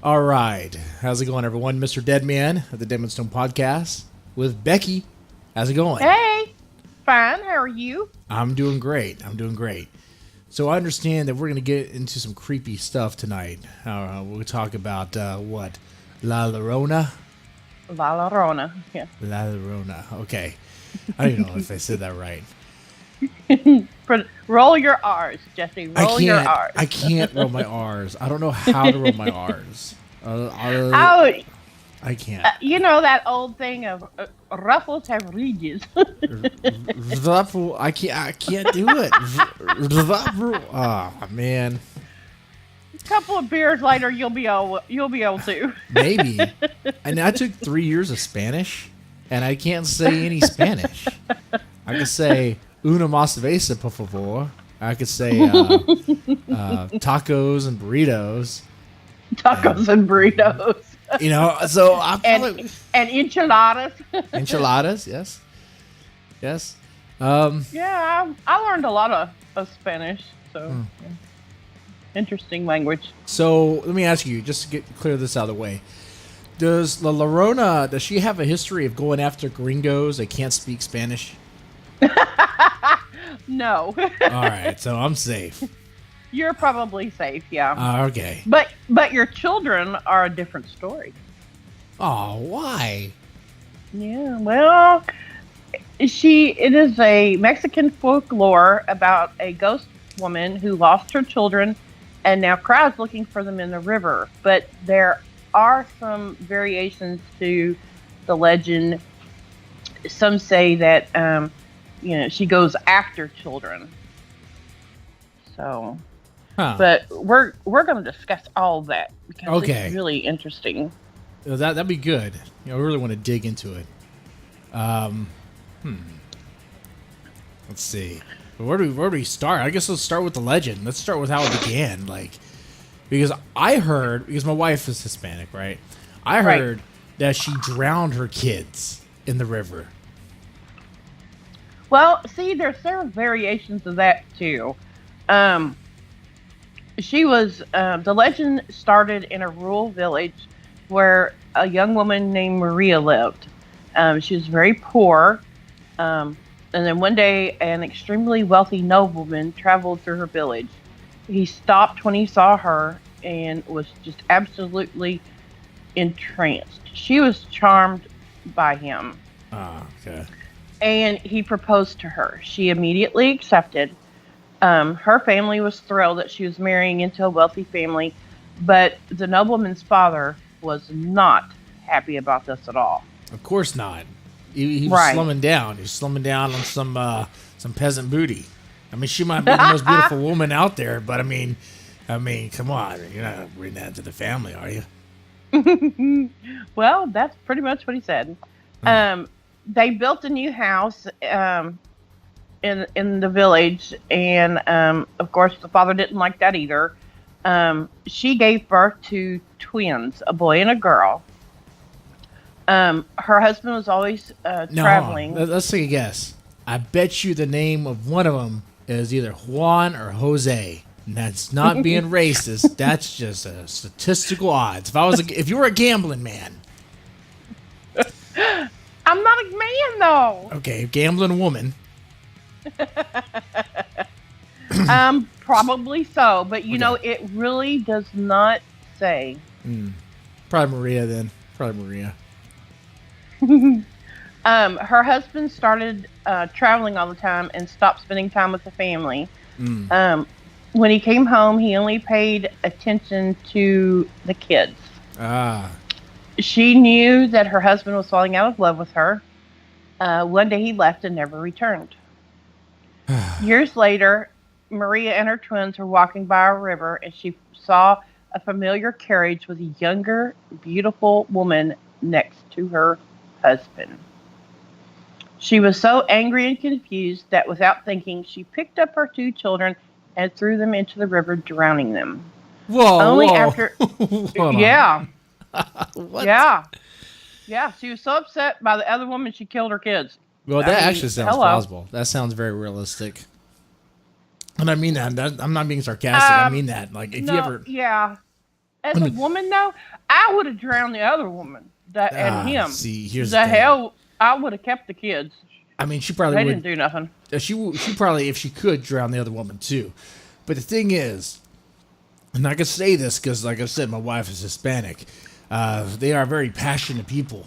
All right. How's it going, everyone? Mr. Deadman of the Deadman Stone Podcast with Becky. How's it going? Hey, fine. How are you? I'm doing great. So I understand that we're going to get into some creepy stuff tonight. We'll talk about what? La Llorona? La Llorona. Yeah. La Llorona. Okay. I don't even know if I said that right. Roll your R's, Jesse. Roll your R's. I can't roll my R's. I don't know how to roll my R's. Oh, I can't. you know that old thing of ruffles have ridges. I can't do it. Oh man. A couple of beers later, you'll be able to. Maybe. And I took 3 years of Spanish, and I can't say any Spanish. I can say una más cerveza, por favor. I could say tacos and burritos. Tacos and burritos. You know, so I and enchiladas. Enchiladas, yes. Yes. Yeah, I learned a lot of Spanish, so yeah. Interesting language. So let me ask you, just to clear this out of the way. Does La Llorona, does she have a history of going after gringos that can't speak Spanish? No. All right, so I'm safe. You're probably safe, yeah. Okay. But your children are a different story. Oh, why? Yeah, well, it is a Mexican folklore about a ghost woman who lost her children and now cries looking for them in the river. But there are some variations to the legend. Some say that she goes after children. So, but we're going to discuss all of that because it's really interesting. That'd be good. I really want to dig into it. Let's see. Where do we start? I guess let's start with the legend. Let's start with how it began. Because my wife is Hispanic, right? I heard that she drowned her kids in the river. Well, see, there's several variations of that too. The legend started in a rural village where a young woman named Maria lived. She was very poor. And then one day, an extremely wealthy nobleman traveled through her village. He stopped when he saw her and was just absolutely entranced. She was charmed by him. Okay. And he proposed to her. She immediately accepted. Her family was thrilled that she was marrying into a wealthy family, but the nobleman's father was not happy about this at all. Of course not. He was slumming down. He was slumming down on some peasant booty. I mean, she might be the most beautiful woman out there, but I mean, come on, you're not bringing that to the family, are you? Well, that's pretty much what he said. They built a new house in the village, and of course, the father didn't like that either. She gave birth to twins, a boy and a girl. Her husband was always traveling. Let's take a guess. I bet you the name of one of them is either Juan or Jose. And that's not being racist. That's just a statistical odds. If you were a gambling man. I'm not a man, though. Okay, gambling woman. Probably so. But, you know, it really does not say. Probably Maria, then. Probably Maria. Her husband started traveling all the time and stopped spending time with the family. When he came home, he only paid attention to the kids. She knew that her husband was falling out of love with her. One day he left and never returned. Years later, Maria and her twins were walking by a river and she saw a familiar carriage with a younger, beautiful woman next to her husband. She was so angry and confused that without thinking, she picked up her two children and threw them into the river, drowning them. Whoa! After, yeah, what? Yeah. She was so upset by the other woman, she killed her kids. Well, that actually sounds plausible. That sounds very realistic. And I mean that. I'm not being sarcastic. I mean that. Like, if you ever... Yeah. As a woman, though, I would have drowned the other woman and him. See, here's the The thing. hell, I would have kept the kids. I mean, she probably They would. didn't do nothing. She probably, if she could, drown the other woman too. But the thing is, and I can say this because, like I said, my wife is Hispanic. They are very passionate people.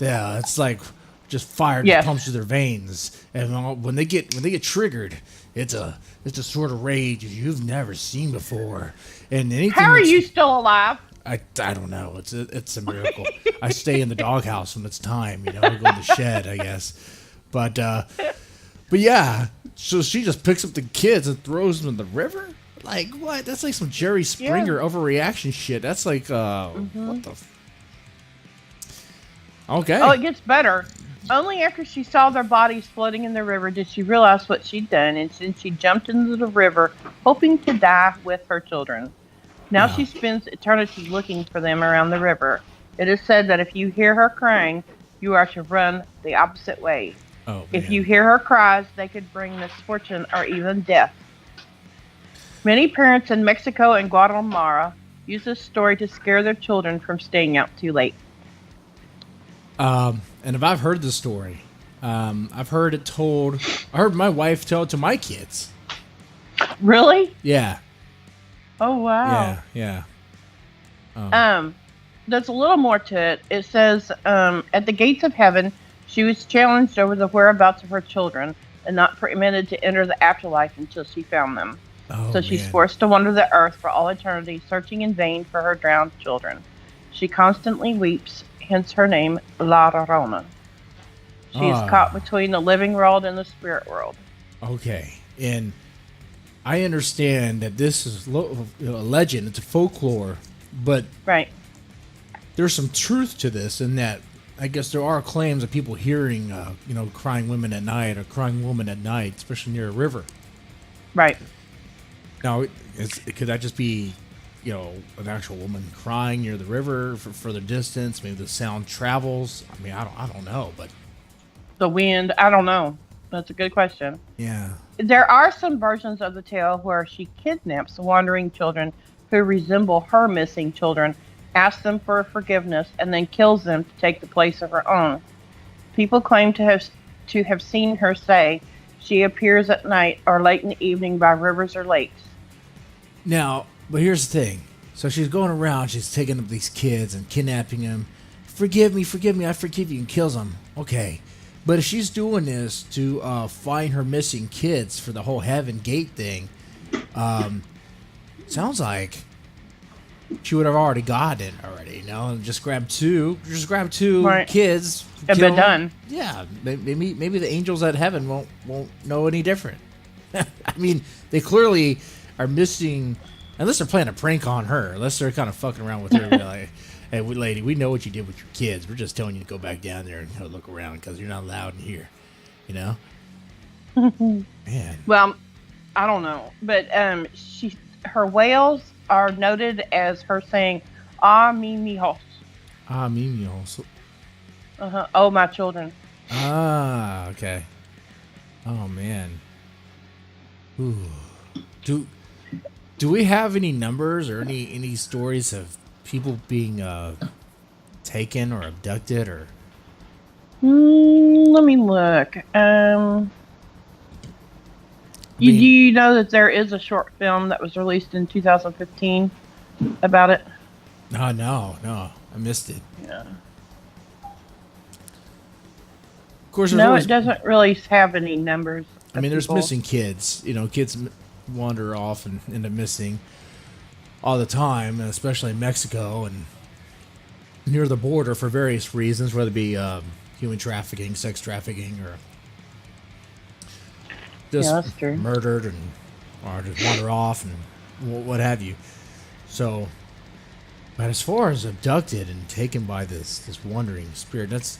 It's like just fire just pumps through their veins, and when they get triggered, it's a sort of rage you've never seen before. And anything. How are you still alive? I don't know. It's a miracle. I stay in the doghouse when it's time. I go in the shed, I guess. But yeah. So she just picks up the kids and throws them in the river. Like what? That's like some Jerry Springer overreaction shit. That's like what the. Okay. Oh, it gets better. Only after she saw their bodies floating in the river did she realize what she'd done, and since she jumped into the river, hoping to die with her children. Now she spends eternity looking for them around the river. It is said that if you hear her crying, you are to run the opposite way. Oh, if you hear her cries, they could bring misfortune or even death. Many parents in Mexico and Guatemala use this story to scare their children from staying out too late. And if I've heard the story, I've heard it told. I heard my wife tell it to my kids. Really? Yeah. Oh wow. Yeah. There's a little more to it. It says, at the gates of heaven, she was challenged over the whereabouts of her children and not permitted to enter the afterlife until she found them. So she's forced to wander the earth for all eternity, searching in vain for her drowned children. She constantly weeps, hence her name, La Llorona. She is caught between the living world and the spirit world. Okay, and I understand that this is a legend, it's a folklore, but there's some truth to this in that I guess there are claims of people hearing, crying women at night or crying woman at night, especially near a river. Right. Now, could that just be, an actual woman crying near the river for further distance? Maybe the sound travels. I mean, I don't know, but the wind. I don't know. That's a good question. Yeah. There are some versions of the tale where she kidnaps wandering children who resemble her missing children, asks them for forgiveness, and then kills them to take the place of her own. People claim to have seen her say she appears at night or late in the evening by rivers or lakes. Now, but here's the thing. So she's going around, she's taking up these kids and kidnapping them. Forgive me, I forgive you, and kills them. Okay. But if she's doing this to find her missing kids for the whole heaven gate thing, sounds like she would have already got it already, and just grab two kids. Have been done. Yeah, maybe the angels at heaven won't know any different. I mean, they clearly are missing, unless they're playing a prank on her, unless they're kind of fucking around with her. Like, hey, lady, we know what you did with your kids. We're just telling you to go back down there and look around because you're not allowed in here. Man. Well, I don't know, but her wails are noted as her saying, "Ah, mi hijos." Ah, mi hijos. Oh, my children. Ah, okay. Oh man. Ooh. Do we have any numbers or any stories of people being taken or abducted or? Let me look. Do you know that there is a short film that was released in 2015 about it? No, I missed it. Yeah. Of course, it doesn't really have any numbers. I mean, there's missing kids. Kids wander off and end up missing all the time, especially in Mexico and near the border for various reasons, whether it be human trafficking, sex trafficking, or just murdered or just wander off and what have you. So, but as far as abducted and taken by this wandering spirit,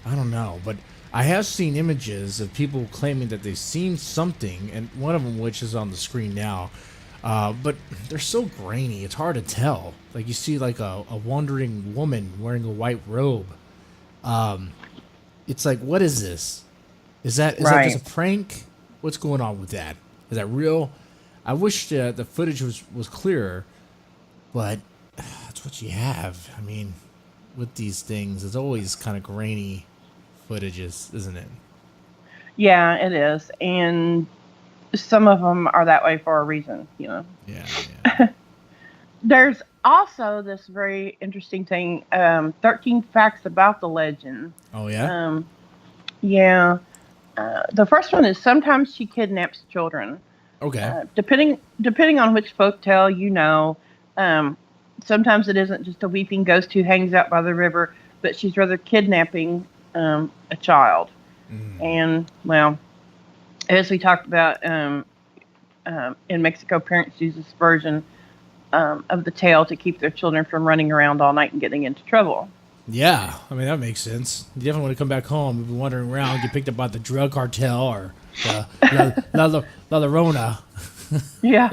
I don't know, but I have seen images of people claiming that they've seen something, and one of them, which is on the screen now, but they're so grainy, it's hard to tell. Like, you see like a wandering woman wearing a white robe. It's like, what is this? Is that just a prank? What's going on with that? Is that real? I wish the footage was clearer, but it's That's what you have. I mean, with these things, it's always kind of grainy footages, isn't it? Yeah, it is, and some of them are that way for a reason. Yeah, There's also this very interesting thing, 13 facts about the legend. Oh yeah. Um, yeah. The first one is sometimes she kidnaps children. Okay. Depending on which folktale um, sometimes it isn't just a weeping ghost who hangs out by the river, but she's rather kidnapping a child. And, well, as we talked about in Mexico, parents use this version of the tale to keep their children from running around all night and getting into trouble. Yeah, I mean, that makes sense. You definitely want to come back home. You've been wandering around, get picked up by the drug cartel or the Llorona. Yeah.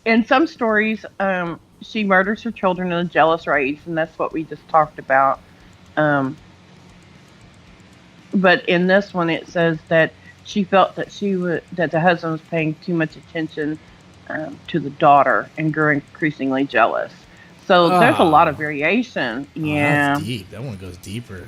In some stories, she murders her children in a jealous rage, and that's what we just talked about. But in this one, it says that she felt that that the husband was paying too much attention to the daughter and grew increasingly jealous. So there's a lot of variation. Yeah, that's deep. That one goes deeper.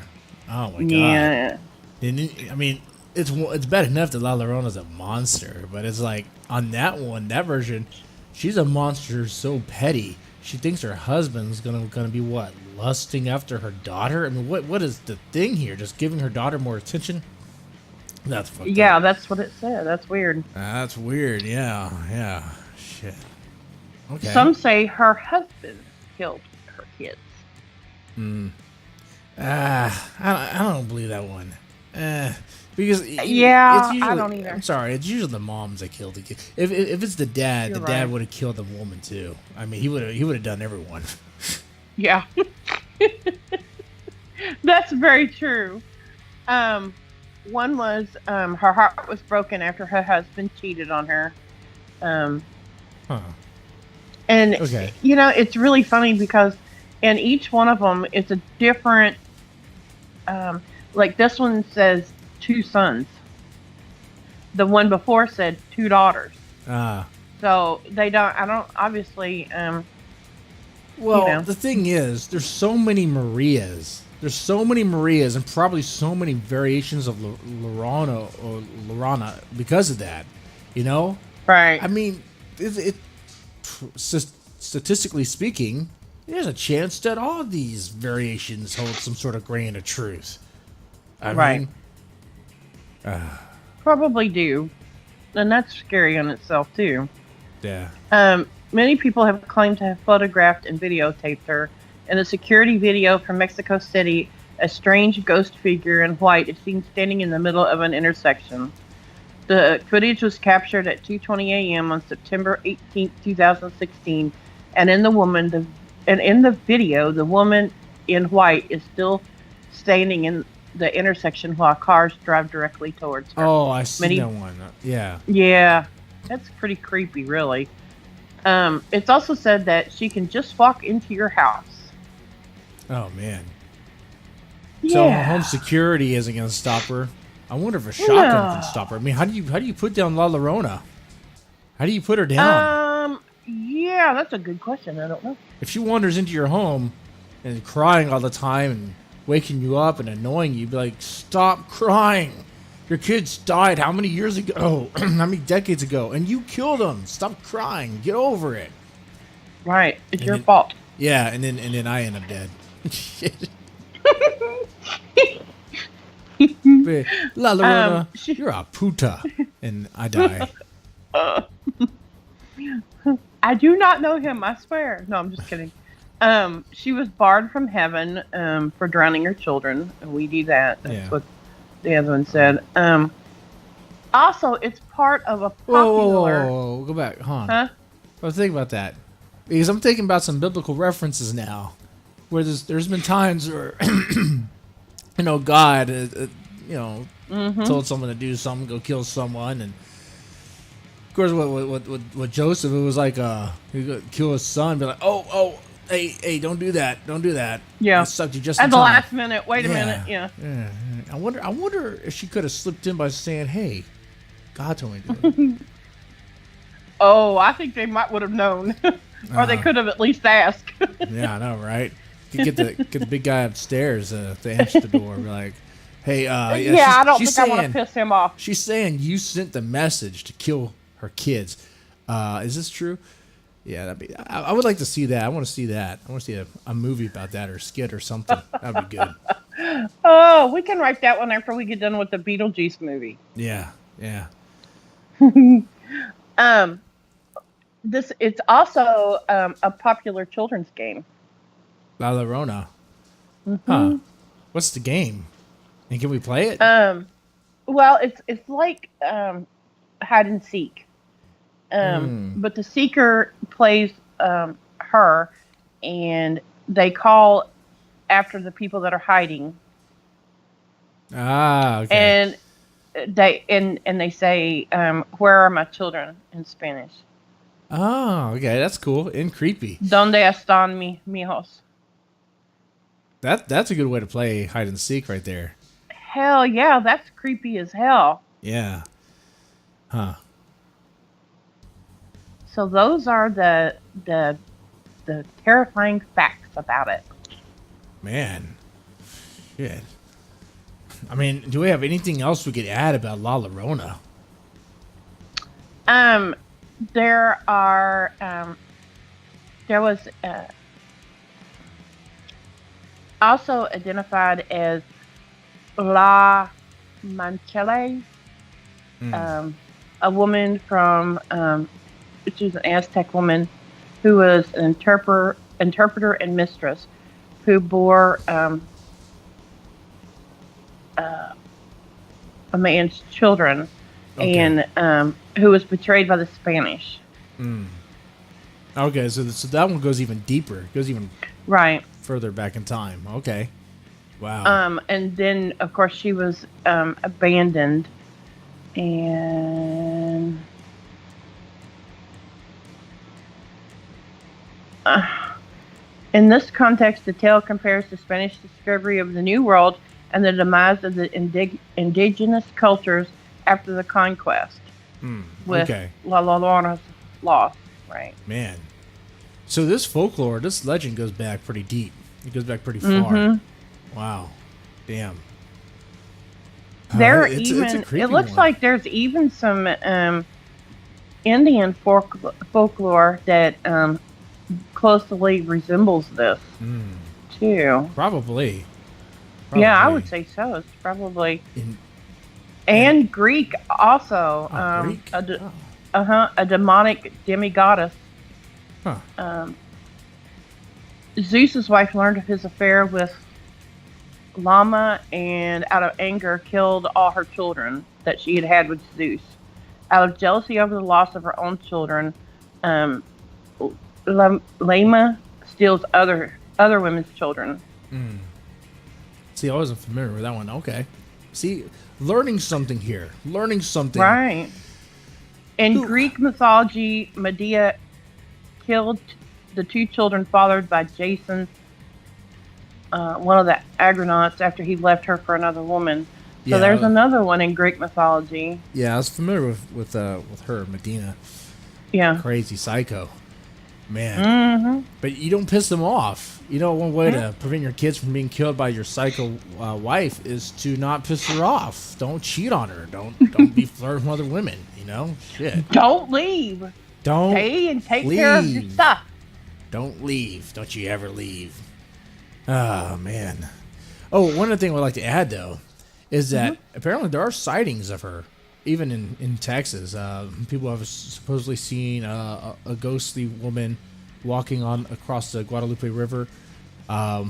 Oh my god. Yeah. I mean, it's bad enough that La Llorona's a monster, but it's like on that one, that version, she's a monster so petty. She thinks her husband's gonna be what, lusting after her daughter. I mean, what is the thing here? Just giving her daughter more attention? That's fucked up. That's what it said. That's weird. That's weird. Yeah. Shit. Okay. Some say her husband killed her kids. I don't believe that one. Because I don't either. I'm sorry, it's usually the moms that kill the kid. If it's the dad, You're the dad right. would have killed the woman too. I mean, he would have done everyone. Yeah. That's very true. One was her heart was broken after her husband cheated on her. Huh. And, Okay. it's really funny because in each one of them, it's a different, like this one says 2 sons. The one before said 2 daughters. So obviously, well, the thing is, there's so many Marias. There's so many Marias and probably so many variations of Llorona because of that. right. I mean, statistically speaking, there's a chance that all of these variations hold some sort of grain of truth. I mean, probably do. And that's scary in itself, too. yeah. Many people have claimed to have photographed and videotaped her. In a security video from Mexico City, a strange ghost figure in white is seen standing in the middle of an intersection. The footage was captured at 2:20 a.m. on September 18, 2016, and in the video, the woman in white is still standing in the intersection while cars drive directly towards her. Oh, I see that one. Yeah. Yeah, that's pretty creepy, really. It's also said that she can just walk into your house. Oh man. Yeah. So home security isn't going to stop her. I wonder if a shotgun can stop her. I mean, how do you put down La Llorona? How do you put her down? Yeah, that's a good question. I don't know. If she wanders into your home and crying all the time and waking you up and annoying you, be like, stop crying. Your kids died how many years ago? How many decades ago? And you killed them. Stop crying. Get over it. Right. It's your fault. Yeah, and then I end up dead. La Llorona, you're a puta. And I die. I do not know him, I swear. No, I'm just kidding. She was barred from heaven for drowning her children. And we do that. That's what the other one said. Also, it's part of a popular... Whoa. Go back. Huh? Huh? I was thinking about that. Because I'm thinking about some biblical references now. Where there's been times where, God, told someone to do something, go kill someone. And, of course, what Joseph, it was like, he could kill his son, be like, hey, don't do that. Don't do that. Yeah. It sucked you just At in the time. last minute. Wait a minute. Yeah. I wonder if she could have slipped in by saying, hey, God told me to do it. Oh, I think they might would have known, or they could have at least asked. Yeah, I know, right? You get the big guy upstairs to answer the door. And be like, hey, yeah, Yeah, I don't she's think I want to saying piss him off. she's saying you sent the message to kill her kids. Is this true? Yeah, that'd be. I would like to see that. I want to see that. I want to see a movie about that or a skit or something. That'd be good. Oh, we can write that one after we get done with the Beetlejuice movie. Yeah, yeah. It's also a popular children's game. La Llorona. Huh. What's the game? And can we play it? Well, it's like hide and seek. But the seeker plays her, and they call after the people that are hiding. Ah, okay. And they say, "Where are my children?" in Spanish. Oh, okay. That's cool and creepy. ¿Dónde están mis hijos? That's a good way to play hide and seek right there. Hell yeah, that's creepy as hell. Yeah. Huh. So those are the terrifying facts about it. Man. Shit. I mean, do we have anything else we could add about La Llorona? There are there was also identified as La Manchele, a woman from she was an Aztec woman who was an interpreter and mistress who bore a man's children, Okay. and who was betrayed by the Spanish. Okay, so that one goes even deeper. It goes even Right. further back in time. Okay. Wow. And then, of course, she was abandoned, and in this context, the tale compares the Spanish discovery of the New World and the demise of the indigenous cultures after the conquest, with okay. La Llorona's loss. Right. Man. So this folklore, this legend goes back pretty deep. It goes back pretty far. Wow. Damn. There are it's even a creepy it looks one. like there's even some Indian folklore that closely resembles this too. Probably. Yeah, I would say so. It's probably In- and Greek also. Greek? A demonic demigoddess. Huh. Zeus's wife learned of his affair with Llama, and out of anger killed all her children that she had with Zeus. Out of jealousy over the loss of her own children, Lama steals other women's children. See, I wasn't familiar with that one. Okay. See, learning something here. Learning something. Right. In Greek mythology, Medea killed the two children fathered by Jason, one of the Argonauts, after he left her for another woman. So Yeah. there's another one in Greek mythology. Yeah, I was familiar with her, Medina. Yeah. Crazy psycho. Man. But you don't piss them off. You know, one way to prevent your kids from being killed by your psycho wife is to not piss her off. Don't cheat on her. Don't be flirting with other women. You know, shit. Don't leave. Don't Stay and take care of your stuff. Don't leave. Don't you ever leave. Oh man. Oh, one other thing I'd like to add though is that apparently there are sightings of her, even in Texas. People have supposedly seen a ghostly woman walking across the Guadalupe River. I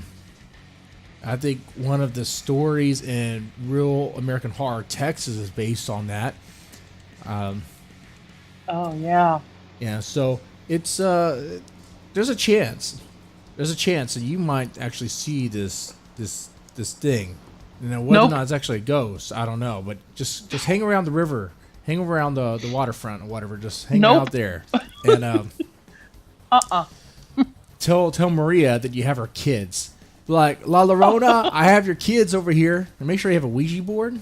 think one of the stories in Real American Horror Texas is based on that. Oh yeah. Yeah, so it's there's a chance that you might actually see this thing. You know, whether or not it's actually a ghost, I don't know. But just hang around the river, hang around the waterfront or whatever. Just hang out there, and tell Maria that you have her kids. Like, La Llorona, I have your kids over here, and make sure you have a Ouija board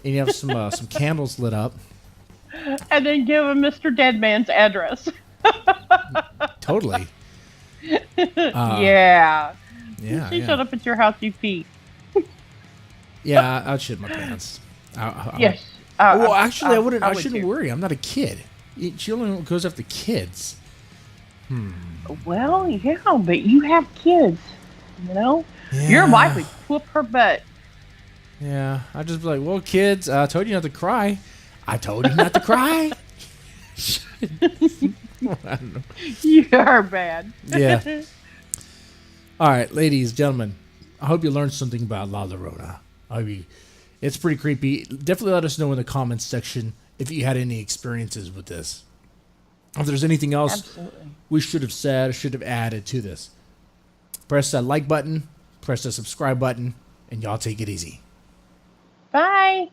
and you have some candles lit up. And then give him Mr. Deadman's address. Totally. Yeah. She showed Yeah. up at your house, you pee. Yeah, I'd shit my pants. Yes. Well, actually, I wouldn't. I would shouldn't too. worry. I'm not a kid. She only goes after kids. Well, yeah, but you have kids, you know? Your Yeah. wife would whoop her butt. Yeah, I'd just be like, well, kids, I told you not to cry. I told you not to cry. I don't know. You are bad. Yeah. All right, ladies, gentlemen, I hope you learned something about La Llorona. It's pretty creepy. Definitely let us know in the comments section if you had any experiences with this. If there's anything else Absolutely. we should have said or should have added to this. Press that like button, press the subscribe button, and y'all take it easy. Bye.